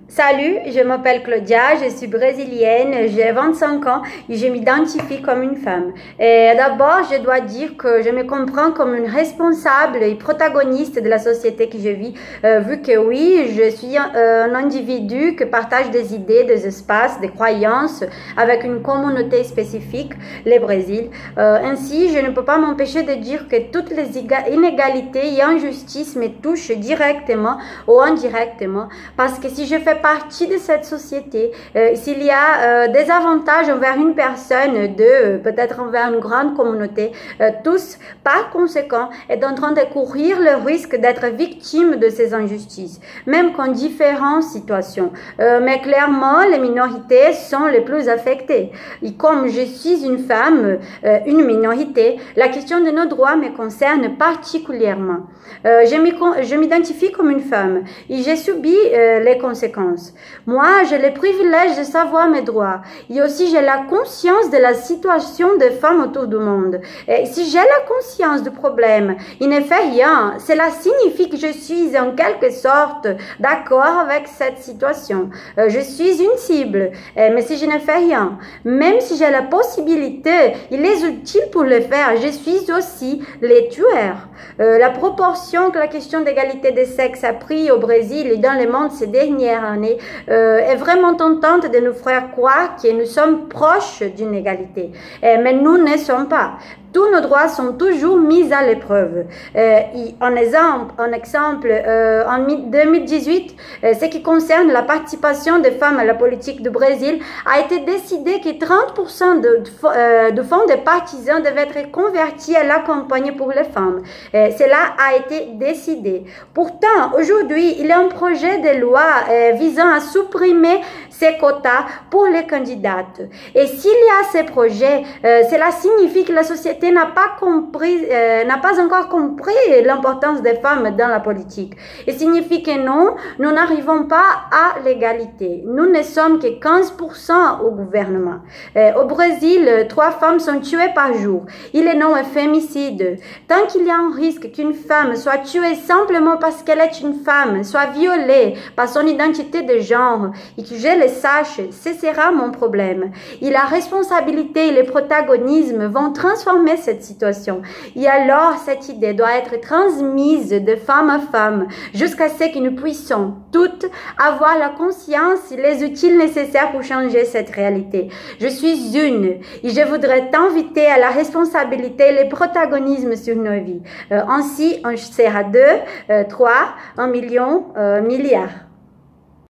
Salut, je m'appelle Claudia, je suis brésilienne, j'ai 25 ans et je m'identifie comme une femme. D'abord, je dois dire que je me comprends comme une responsable et protagoniste de la société que je vis, vu que oui, je suis un individu qui partage des idées, des espaces, des croyances avec une communauté spécifique, le Brésil. Ainsi, je ne peux pas m'empêcher de dire que toutes les inégalités et injustices me touchent directement ou indirectement, parce que si je fais partie de cette société, s'il y a des avantages envers une personne, peut-être envers une grande communauté, tous, par conséquent, est en train de courir le risque d'être victime de ces injustices, même qu'en différentes situations. Mais clairement, les minorités sont les plus affectées. Et comme je suis une femme, une minorité, la question de nos droits me concerne particulièrement. Je m'identifie comme une femme et j'ai subi les conséquences. Moi, j'ai le privilège de savoir mes droits et aussi j'ai la conscience de la situation des femmes autour du monde. Et si j'ai la conscience du problème, il ne fait rien. Cela signifie que je suis en quelque sorte d'accord avec cette situation. Je suis une cible, mais si je ne fais rien, même si j'ai la possibilité, il est utile pour le faire, je suis aussi les tueurs. La proportion que la question d'égalité des sexes a pris au Brésil et dans le monde ces dernières années est vraiment tentante de nous faire croire que nous sommes proches d'une égalité. Mais nous ne sommes pas. Tous nos droits sont toujours mis à l'épreuve. En exemple, en 2018, ce qui concerne la participation des femmes à la politique du Brésil, a été décidé que 30% de fonds des partisans devaient être convertis à la campagne pour les femmes. Cela a été décidé. Pourtant, aujourd'hui, il y a un projet de loi visant à supprimer ces quotas pour les candidates. Et s'il y a ces projets, cela signifie que la société n'a pas encore compris l'importance des femmes dans la politique. Et signifie que non, nous n'arrivons pas à l'égalité. Nous ne sommes que 15% au gouvernement. Au Brésil, 3 femmes sont tuées par jour. Il est non un fémicide. Tant qu'il y a un risque qu'une femme soit tuée simplement parce qu'elle est une femme, soit violée par son identité de genre, et que je le sache, ce sera mon problème. Et la responsabilité et le protagonisme vont transformer cette situation. Et alors, cette idée doit être transmise de femme à femme jusqu'à ce que nous puissions toutes avoir la conscience et les outils nécessaires pour changer cette réalité. Je suis une et je voudrais t'inviter à la responsabilité et le protagonisme sur nos vies. Ainsi, on sera 2, 3, 1 million, milliard.